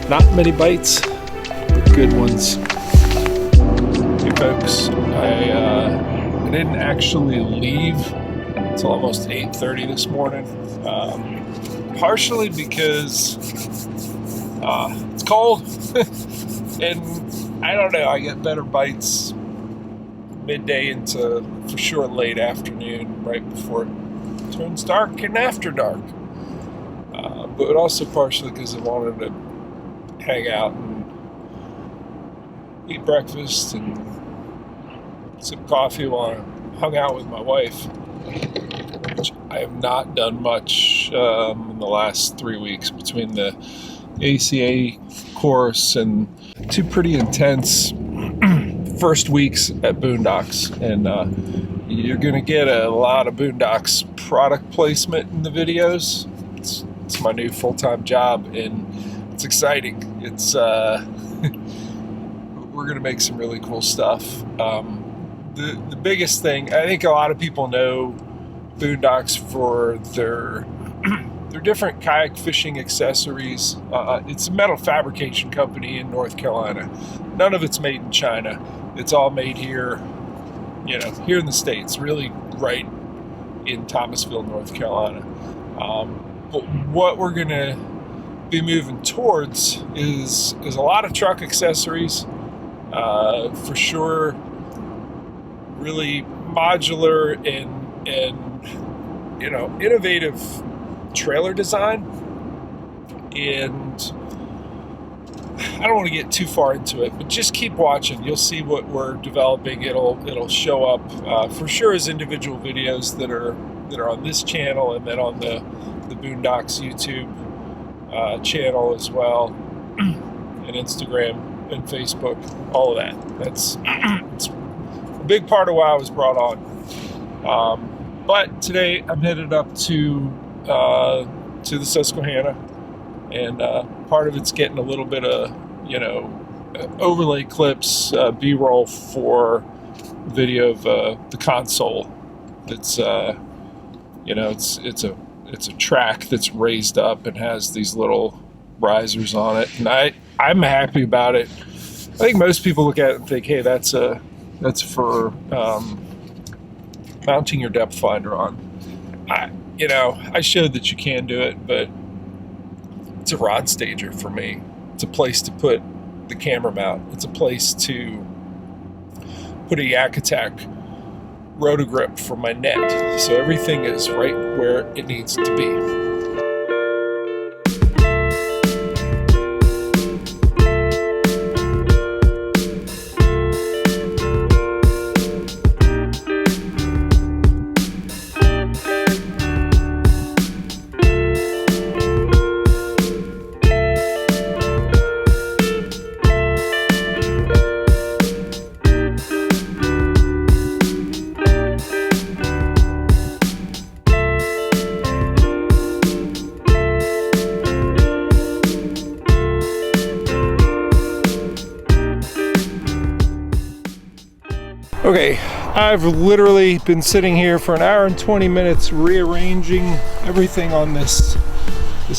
Not many bites, but good ones. Hey folks, I didn't actually leave until almost 8:30 this morning. Partially because it's cold, and I don't know, I get better bites midday into, for sure, late afternoon, right before it turns dark and after dark. But also partially because I wanted to hang out and eat breakfast and sip coffee while I hung out with my wife, which I have not done much in the last 3 weeks between the ACA course and 2 pretty intense first weeks at Boondocks. And you're going to get a lot of Boondocks product placement in the videos. It's my new full-time job, and it's exciting. It's we're gonna make some really cool stuff. The biggest thing, I think a lot of people know Boondocks for their different kayak fishing accessories. It's a metal fabrication company in North Carolina. None of it's made in China. It's all made here, here in the States, really right in Thomasville, North Carolina. But what we're gonna be moving towards is a lot of truck accessories, for sure, really modular and innovative trailer design. And I don't want to get too far into it, but just keep watching. You'll see what we're developing. It'll show up for sure as individual videos that are on this channel, and then on the Boondocks YouTube channel as well, and Instagram and Facebook, all of that. It's a big part of why I was brought on. But today I'm headed up to the Susquehanna, and part of it's getting a little bit of overlay clips, B-roll for video of the console. It's it's a track that's raised up and has these little risers on it, and I'm happy about it. I think most people look at it and think, hey, that's for mounting your depth finder on. I showed that you can do it, but it's a rod stager for me. It's a place to put the camera mount. It's a place to put a Yak Attack rotogrip for my net, so everything is right where it needs to be. Okay, I've literally been sitting here for an hour and 20 minutes rearranging everything on this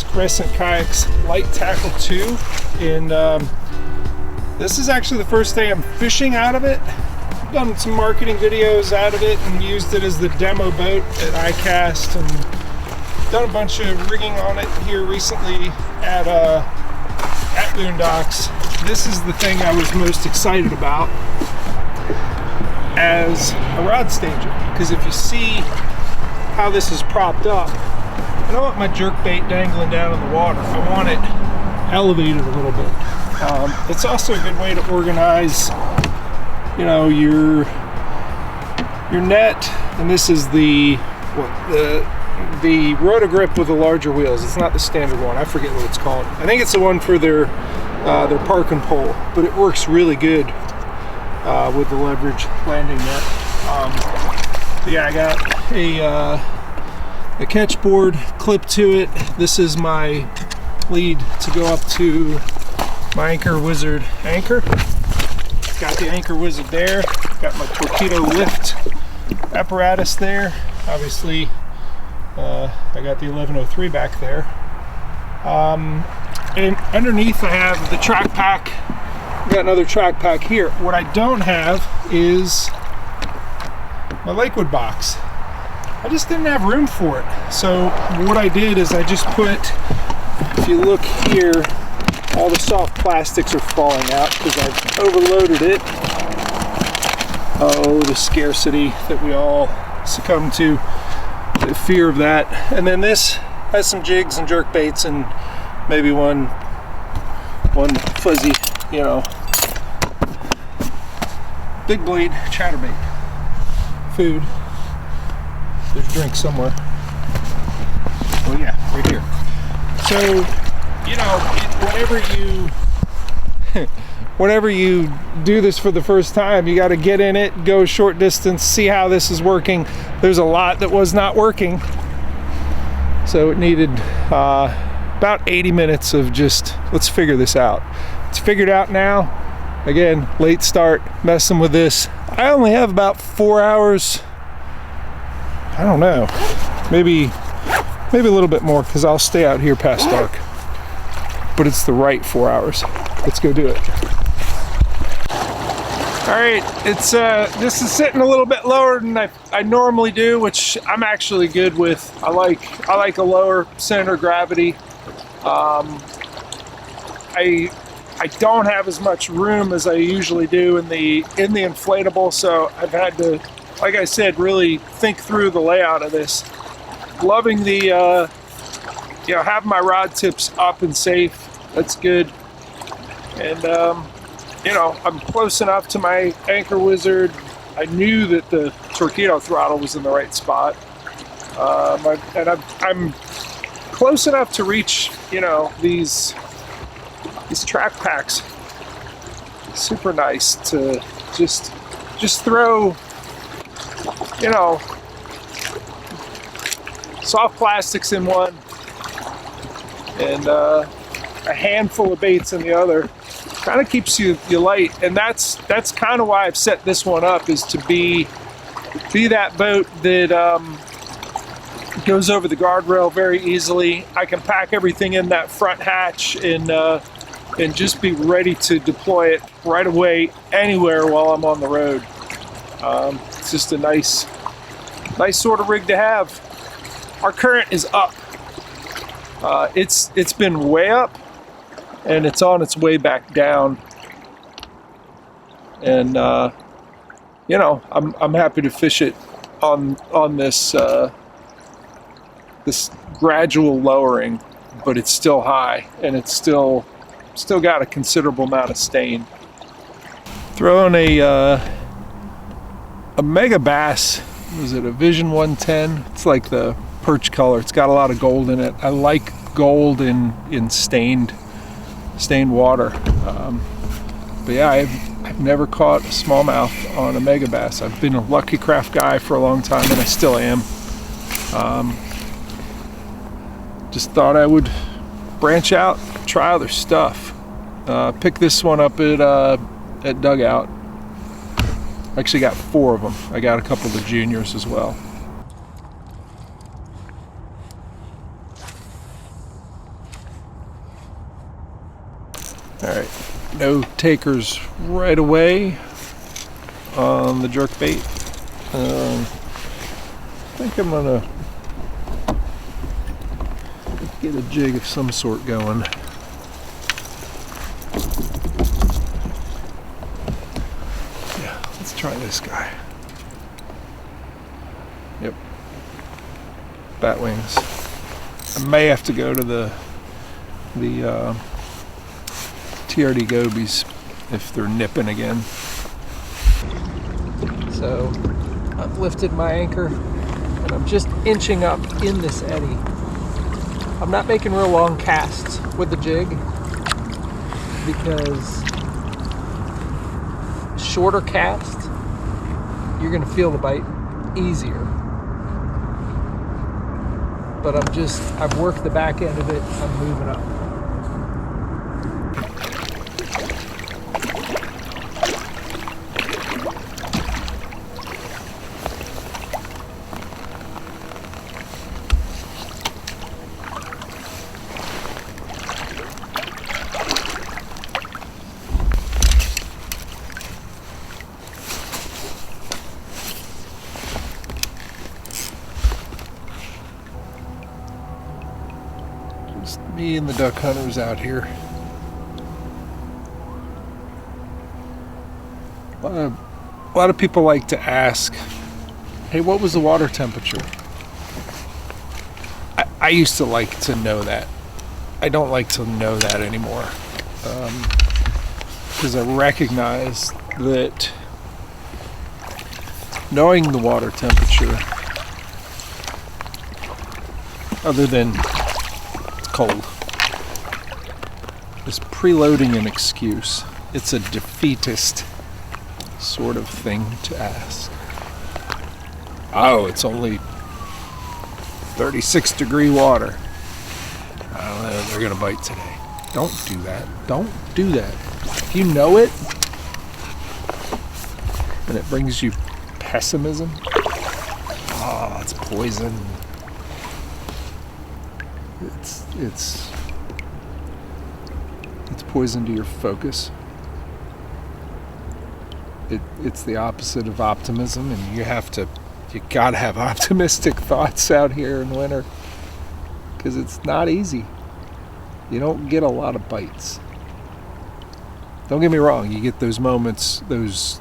Crescent Kayaks Light Tackle 2, and This is actually the first day I'm fishing out of it. I've done some marketing videos out of it and used it as the demo boat at iCast, and done a bunch of rigging on it here recently at Boondocks. This is the thing I was most excited about as a rod stager, because if you see how this is propped up, I don't want my jerk bait dangling down in the water. I want it elevated a little bit. It's also a good way to organize, you know, your net. And this is the Roto-Grip with the larger wheels. It's not the standard one. I forget what it's called. I think it's the one for their park and pole, but it works really good with the leverage landing net. Yeah, I got a catch board clipped to it. This is my lead to go up to my Anchor Wizard anchor. Got the Anchor Wizard there. Got my torpedo lift apparatus there. Obviously, I got the 1103 back there. And underneath I have the track pack. I got another track pack here. What I don't have is my Lakewood box. I just didn't have room for it. So what I did is I just put, if you look here, all the soft plastics are falling out because I've overloaded it. Oh, the scarcity that we all succumb to, the fear of that. And then this has some jigs and jerk baits and maybe one fuzzy, you know, big blade chatterbait. Food. There's a drink somewhere. Oh yeah, right here. So, you know, whenever you do this for the first time, you got to get in it, go a short distance, see how this is working. There's a lot that was not working, so it needed about 80 minutes of just, let's figure this out. It's figured out now. Again, late start, messing with this. I only have about 4 hours. I don't know, maybe a little bit more, because I'll stay out here past dark. But it's the right 4 hours. Let's go do it. All right, it's this is sitting a little bit lower than I normally do, which I'm actually good with. I like a lower center of gravity. I don't have as much room as I usually do in the inflatable, so I've had to, like I said, really think through the layout of this. Loving the you know, having my rod tips up and safe. That's good. And you know, I'm close enough to my Anchor Wizard. I knew that the torpedo throttle was in the right spot, and I'm close enough to reach, you know, these track packs. Super nice to just throw, you know, soft plastics in one and a handful of baits in the other. Kind of keeps you light, and that's kind of why I've set this one up, is to be that boat that goes over the guardrail very easily. I can pack everything in that front hatch and just be ready to deploy it right away anywhere while I'm on the road. It's just a nice sort of rig to have. Our current is up. It's been way up, and it's on its way back down. And you know, I'm happy to fish it on this this gradual lowering, but it's still high, and it's still got a considerable amount of stain. Throwing a mega bass. Was it a Vision 110? It's like the perch color. It's got a lot of gold in it. I like gold in stained water. But yeah, I've never caught a smallmouth on a mega bass. I've been a Lucky Craft guy for a long time, and I still am. Just thought I would branch out, try other stuff. Pick this one up at Dugout. Actually got 4 of them. I got a couple of the juniors as well. All right, No takers right away on the jerkbait. I think I'm gonna get a jig of some sort going. Yeah, let's try this guy. Yep, bat wings. I may have to go to the TRD gobies if they're nipping again. So I've lifted my anchor and I'm just inching up in this eddy. I'm not making real long casts with the jig because shorter cast, you're gonna feel the bite easier. But I've worked the back end of it, I'm moving up. Me and the duck hunters out here. A lot of people like to ask, hey, what was the water temperature? I used to like to know that. I don't like to know that anymore. Because I recognize that knowing the water temperature, other than cold, is preloading an excuse. It's a defeatist sort of thing to ask. Oh, it's only 36 degree water. I don't know, they're gonna bite today. Don't do that. Don't do that. If you know it and it brings you pessimism, oh, it's poison. It's poison to your focus. It's the opposite of optimism, and you gotta have optimistic thoughts out here in winter, because it's not easy. You don't get a lot of bites. Don't get me wrong, you get those moments, those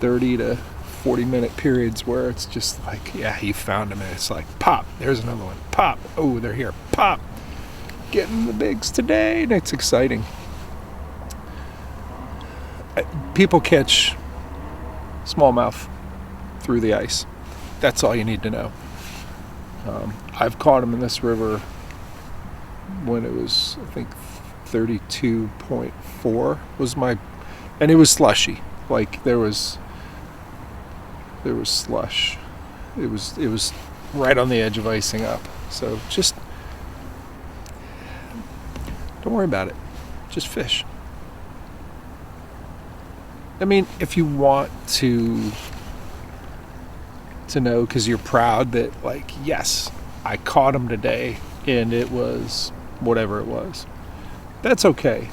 30 to 40-minute periods where it's just like, yeah, you found them, and it's like, pop, there's another one, pop, oh, they're here, pop, getting the bigs today, and it's exciting. People catch smallmouth through the ice. That's all you need to know. I've caught them in this river when it was, I think, 32.4 was my, and it was slushy. Like there was slush. It was right on the edge of icing up. So just don't worry about it. Just fish. I mean, if you want to know, because you're proud that, like, yes, I caught him today and it was whatever it was, that's okay.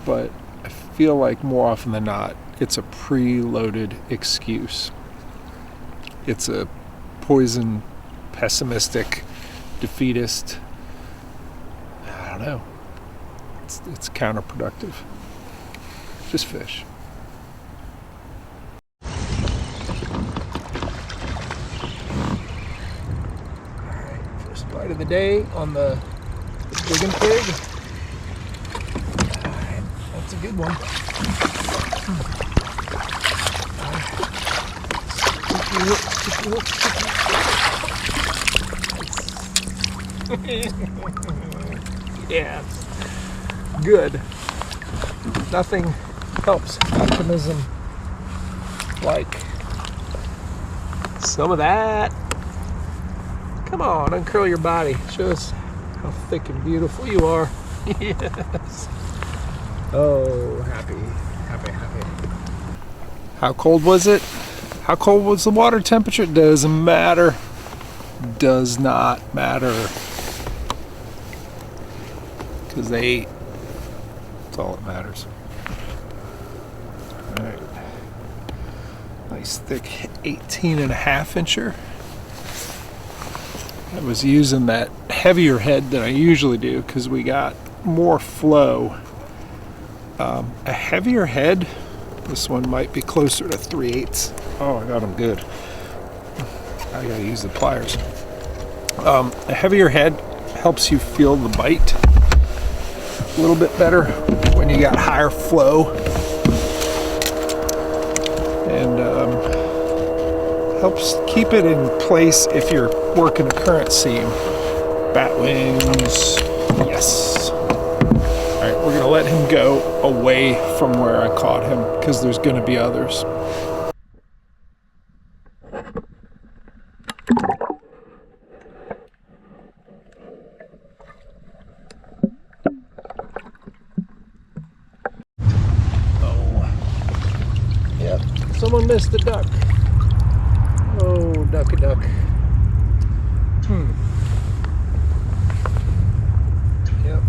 But I feel like more often than not, it's a preloaded excuse. It's a poison, pessimistic, defeatist. I don't know. It's counterproductive. Just fish. First bite of the day on the digging pig. Alright, that's a good one. Yeah, good. Nothing helps optimism like some of that. Come on, uncurl your body. Show us how thick and beautiful you are. Yes. Oh, happy. How cold was it? How cold was the water temperature? Doesn't matter. Does not matter. because they ate. That's all that matters. All right. Nice thick 18.5 incher. I was using that heavier head than I usually do because we got more flow. A heavier head, this one might be closer to 3/8. Oh, I got them good. I gotta use the pliers. A heavier head helps you feel the bite a little bit better when you got higher flow, and helps keep it in place if you're working a current seam. Bat wings, yes. All right, we're gonna let him go away from where I caught him because there's gonna be others. Someone missed the duck. Oh, ducky duck. Yep.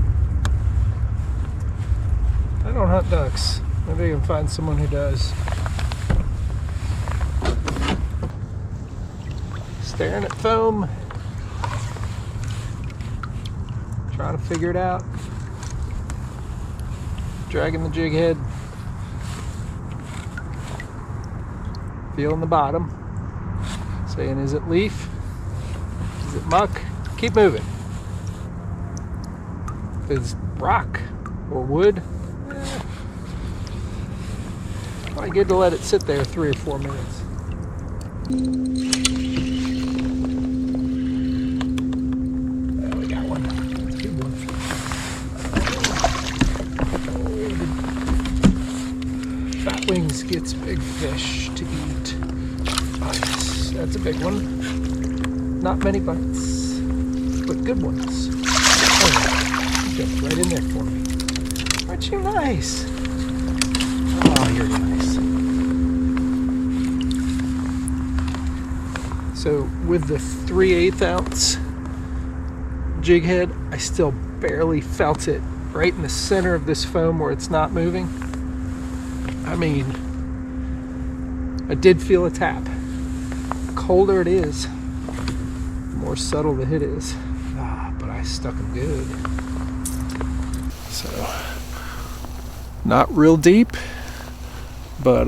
I don't hunt ducks. Maybe I can find someone who does. Staring at foam. Trying to figure it out. Dragging the jig head. Feeling the bottom, saying, is it leaf? Is it muck? Keep moving. If it's rock or wood, probably good to let it sit there 3 or 4 minutes. Oh, we got one. That's a good one. Fat wings gets big fish to eat. Nice. That's a big one. Not many bites, but good ones. Oh, you jumped right in there for me. Aren't you nice? Oh, you're nice. So with the 3/8 ounce jig head, I still barely felt it right in the center of this foam where it's not moving. I mean, I did feel a tap. The colder it is, the more subtle the hit is. But I stuck them good. So, not real deep, but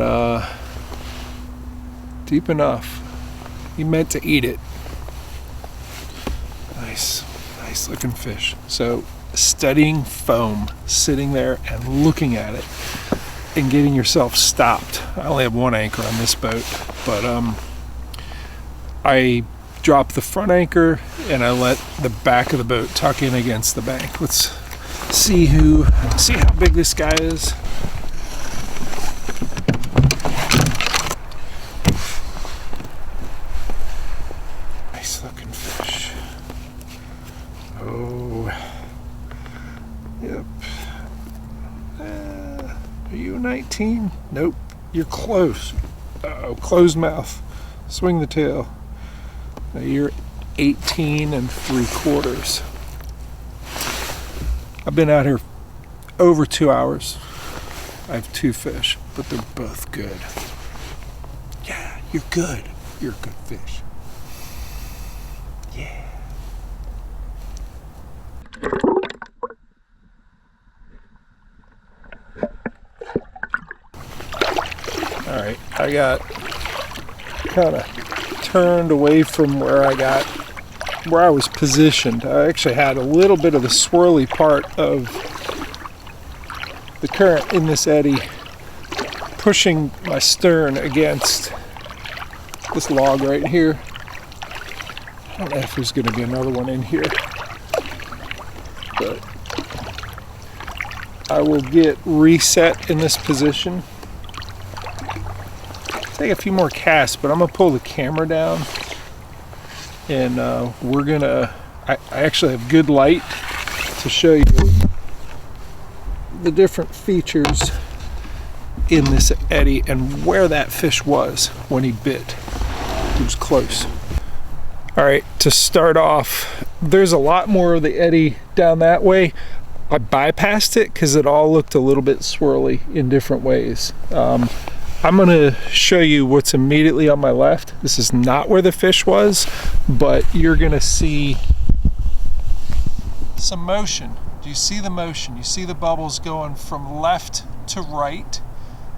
deep enough. He meant to eat it. Nice looking fish. So, studying foam, sitting there and looking at it, and getting yourself stopped. I only have one anchor on this boat, but I dropped the front anchor and I let the back of the boat tuck in against the bank. Let's see how big this guy is. Nice looking fish. Oh, yep. Are you 19? Nope. You're close. Uh-oh, closed mouth. Swing the tail. Now you're 18 3/4. I've been out here over 2 hours. I have 2 fish, but they're both good. Yeah, you're good. You're a good fish. Yeah. All right, I got kind of turned away from where I was positioned. I actually had a little bit of the swirly part of the current in this eddy pushing my stern against this log right here. I don't know if there's going to be another one in here, but I will get reset in this position. Take a few more casts, but I'm gonna pull the camera down, and we're gonna. I actually have good light to show you the different features in this eddy and where that fish was when he bit. He was close. All right, to start off, there's a lot more of the eddy down that way. I bypassed it because it all looked a little bit swirly in different ways. I'm going to show you what's immediately on my left. This is not where the fish was, but you're going to see some motion. Do you see the motion? You see the bubbles going from left to right.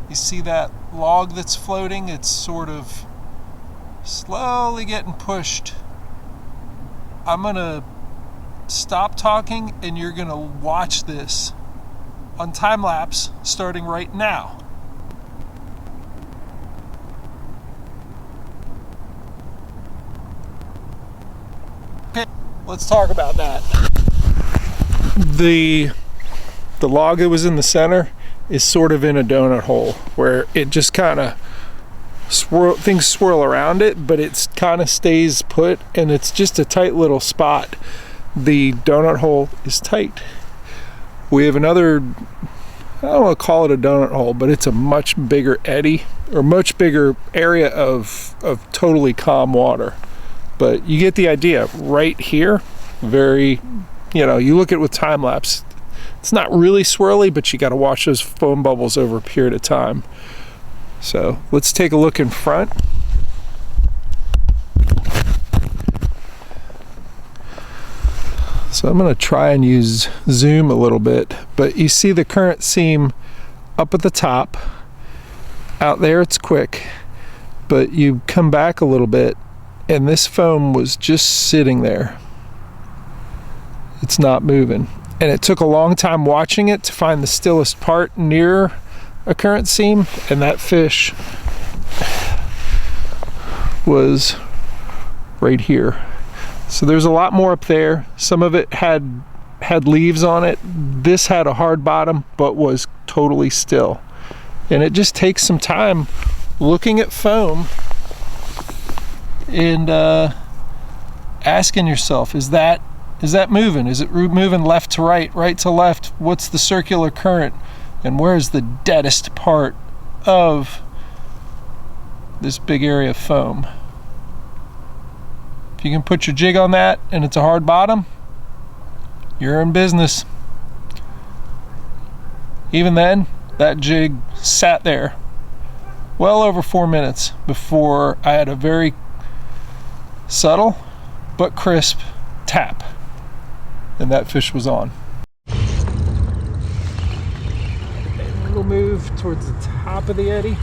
You see that log that's floating? It's sort of slowly getting pushed. I'm going to stop talking and you're going to watch this on time lapse starting right now. Okay, let's talk about that. The log that was in the center is sort of in a donut hole where it just kind of things swirl around it, but it kind of stays put, and it's just a tight little spot. The donut hole is tight. We have another, I don't want to call it a donut hole, but it's a much bigger eddy, or much bigger area of totally calm water. But you get the idea. Right here, very, you look at it with time lapse, it's not really swirly, but you got to watch those foam bubbles over a period of time. So let's take a look in front. So I'm going to try and use zoom a little bit, but you see the current seam up at the top. Out there it's quick, but you come back a little bit and this foam was just sitting there. It's not moving. And it took a long time watching it to find the stillest part near a current seam, and that fish was right here. So there's a lot more up there. Some of it had leaves on it. This had a hard bottom but was totally still. And it just takes some time looking at foam and asking yourself, is that moving? Is it moving left to right, right to left? What's the circular current? And where's the deadest part of this big area of foam? If you can put your jig on that and it's a hard bottom, you're in business. Even then, that jig sat there well over 4 minutes before I had a very subtle but crisp tap, and that fish was on. We'll move towards the top of the eddy.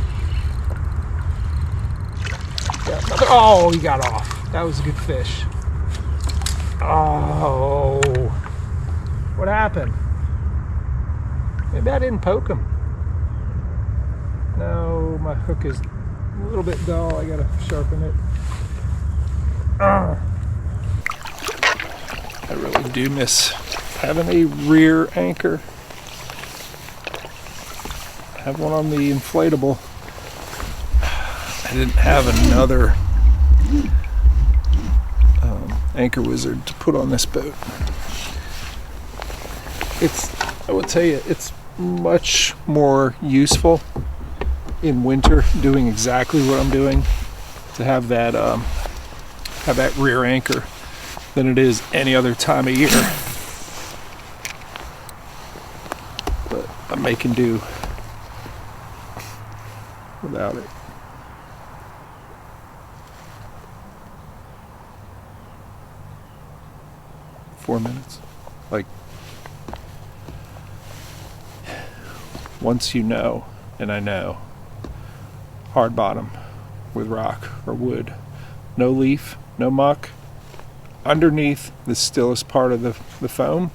Oh, he got off. That was a good fish. Oh, what happened? Maybe I didn't poke him. No, my hook is a little bit dull. I gotta sharpen it. I really do miss having a rear anchor. I have one on the inflatable. I didn't have another anchor wizard to put on this boat. I will tell you, it's much more useful in winter doing exactly what I'm doing to have that rear anchor than it is any other time of year. But I'm making do without it. Four minutes. Like, once you know, and I know, hard bottom with rock or wood, no leaf, no muck, underneath the stillest part of the foam,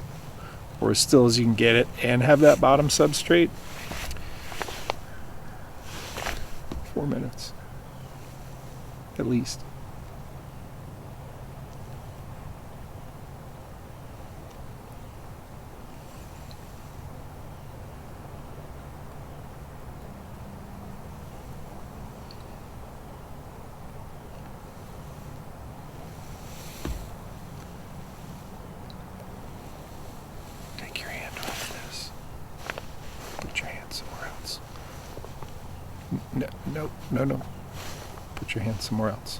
or as still as you can get it, and have that bottom substrate. 4 minutes at least. No. Put your hand somewhere else.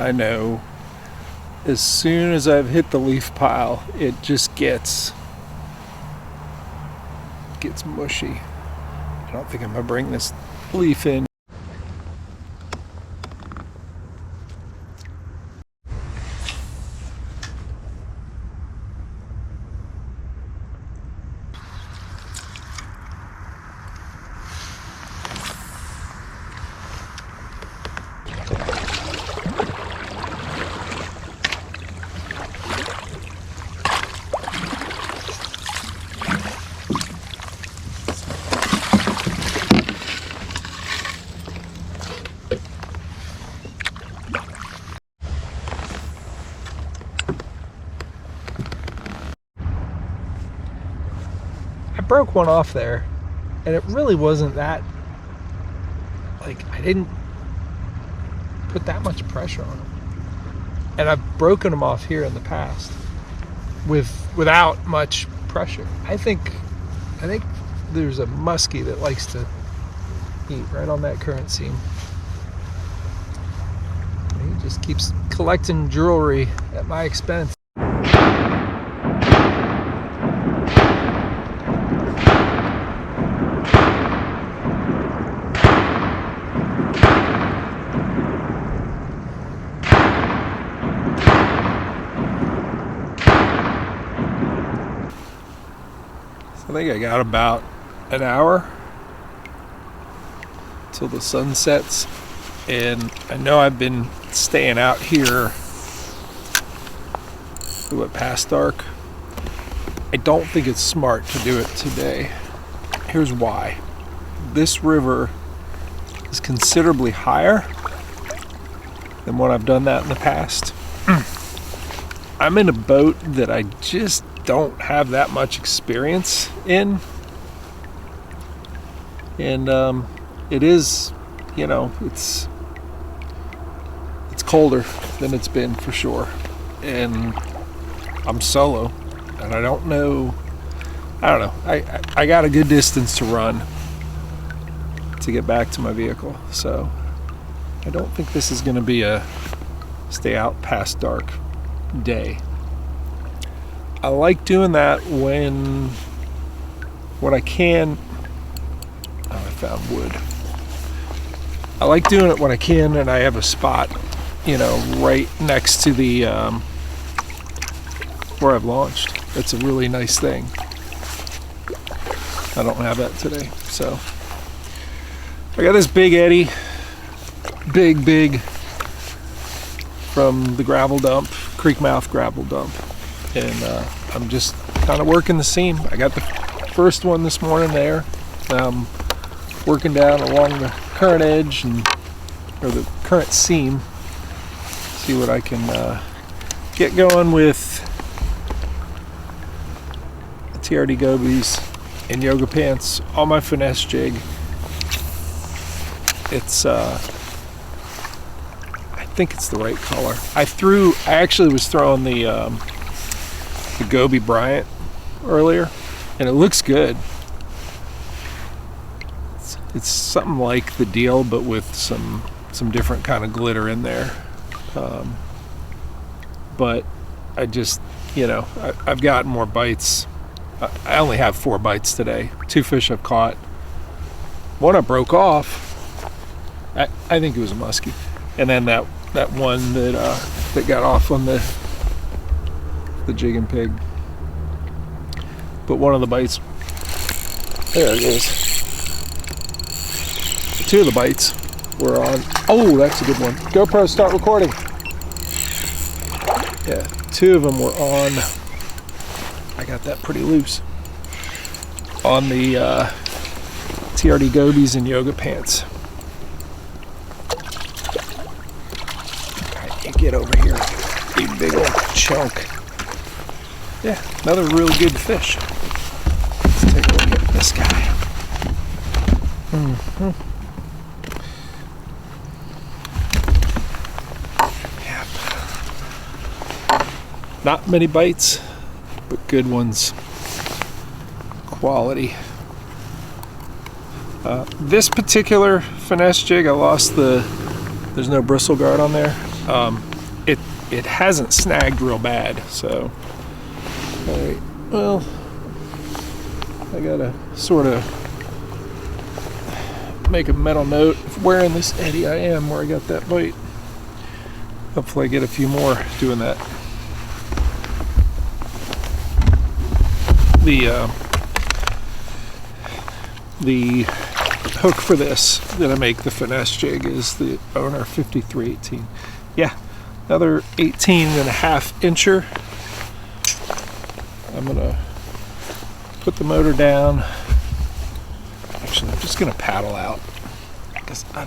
I know as soon as I've hit the leaf pile, it just gets mushy. I don't think I'm gonna bring this leaf in. I broke one off there, and it really wasn't that, like, I didn't put that much pressure on them. And I've broken them off here in the past without much pressure. I think there's a muskie that likes to eat right on that current seam. And he just keeps collecting jewelry at my expense. I think I got about an hour till the sun sets, and I know I've been staying out here past dark. I don't think it's smart to do it today. Here's why. This river is considerably higher than when I've done that in the past. I'm in a boat that I just don't have that much experience in, and it is, it's colder than it's been for sure, and I'm solo, and I don't know. I got a good distance to run to get back to my vehicle, so I don't think this is going to be a stay out past dark day. I like doing that when I can. Oh, I found wood. I like doing it when I can and I have a spot, right next to the where I've launched. It's a really nice thing. I don't have that today, so I got this big eddy, big from the gravel dump, creek mouth gravel dump. And I'm just kind of working the seam. I got the first one this morning there. I'm working down along the current edge or the current seam. See what I can get going with the TRD gobies and yoga pants on my finesse jig. It's I think it's the right color. I actually was throwing the Gobi Bryant earlier, and it looks good. It's something like the deal, but with some different kind of glitter in there. But I just, I've gotten more bites. I only have 4 bites today. 2 fish I've caught. One I broke off. I think it was a muskie, and then that one that got off on the jig and pig. But one of the bites, there it is. 2 of the bites were on. Oh, that's a good one. GoPro, start recording. Yeah, 2 of them were on. I got that pretty loose on the TRD gobies and yoga pants. Alright, you get over here, you big old chunk. Yeah, another really good fish. Let's take a look at this guy. Yeah. Not many bites, but good ones. Quality. This particular finesse jig, I lost there's no bristle guard on there. it hasn't snagged real bad. So, all right, well, I gotta sort of make a mental note of where in this eddy I am, where I got that bite. Hopefully I get a few more doing that. The hook for this that I make the finesse jig is the Owner 5318. Yeah, another 18.5 incher. I'm gonna put the motor down. Actually, I'm just gonna paddle out because I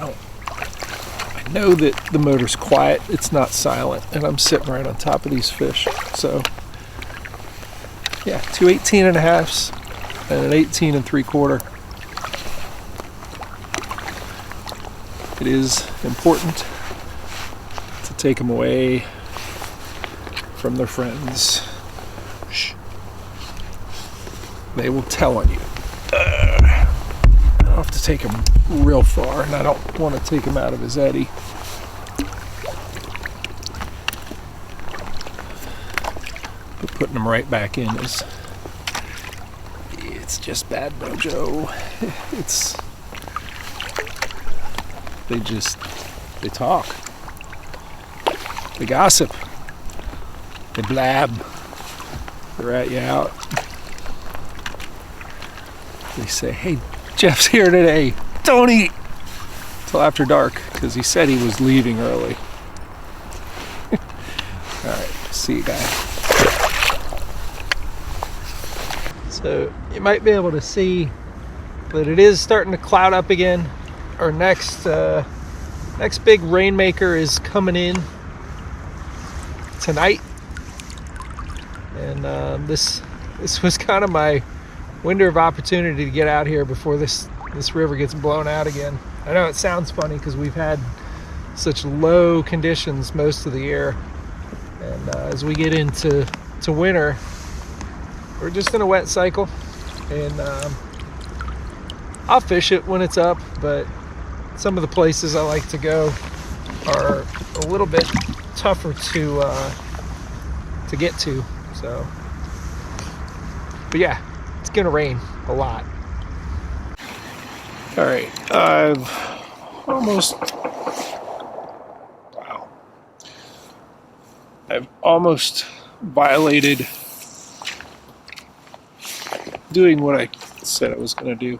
know that the motor's quiet, it's not silent, and I'm sitting right on top of these fish. So yeah, 2 18.5s and an 18 3/4. It is important to take them away from their friends. Shh. They will tell on you. I'll have to take him real far, and I don't want to take him out of his eddy. But putting him right back in it's just bad mojo. They talk. They gossip. They blab. They rat you out. They say, hey, Jeff's here today. Don't eat till after dark, because he said he was leaving early. All right, see you guys. So you might be able to see that it is starting to cloud up again. Our next big rainmaker is coming in tonight, and this was kind of my window of opportunity to get out here before this river gets blown out again. I know it sounds funny because we've had such low conditions most of the year, and as we get into winter, we're just in a wet cycle, and I'll fish it when it's up, but some of the places I like to go are a little bit tougher to get to. So, but yeah, it's gonna rain a lot. All right, I've almost violated doing what I said I was gonna do.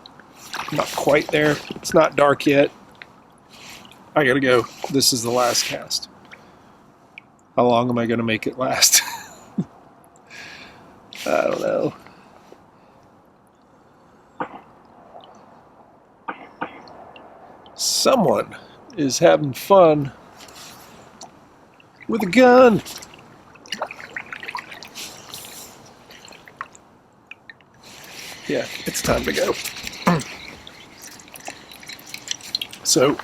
I'm not quite there. It's not dark yet. I gotta go. This is the last cast. How long am I gonna make it last? I don't know. Someone is having fun with a gun. Yeah, it's time to go. So,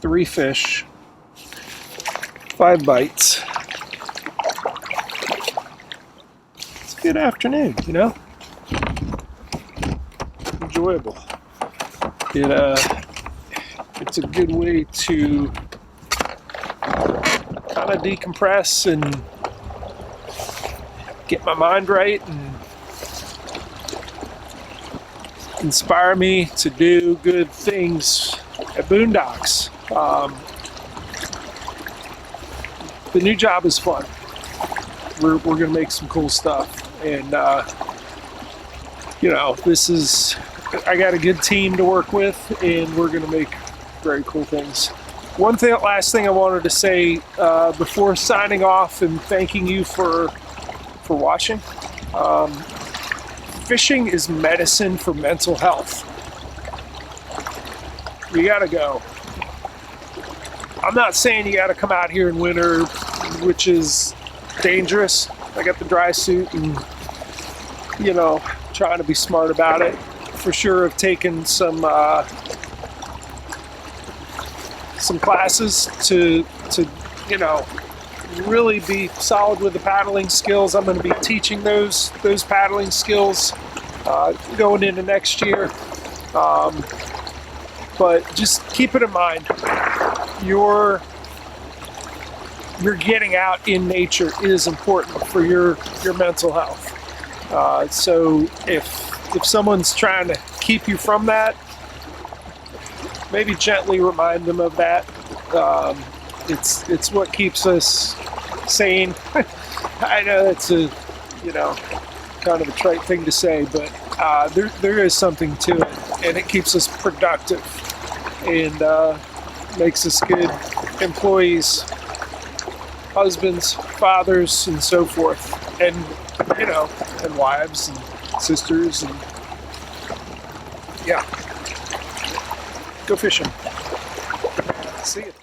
3 fish, 5 bites. It's a good afternoon, you know? Enjoyable. It's a good way to kind of decompress and get my mind right and inspire me to do good things at Boondocks. The new job is fun. We're gonna make some cool stuff, and I got a good team to work with, and we're gonna make very cool things. Last thing I wanted to say before signing off and thanking you for watching. Fishing is medicine for mental health. You gotta go. I'm not saying you gotta come out here in winter, which is dangerous. I got the dry suit and, trying to be smart about it. For sure, I've taken some classes to really be solid with the paddling skills. I'm going to be teaching those paddling skills going into next year. But just keep it in mind, your you're getting out in nature is important for your mental health. So if someone's trying to keep you from that, maybe gently remind them of that. It's what keeps us sane. I know it's a kind of a trite thing to say, but there is something to it, and it keeps us productive and makes us good employees, husbands, fathers, and so forth, and and wives and sisters, and yeah, go fishing. See you.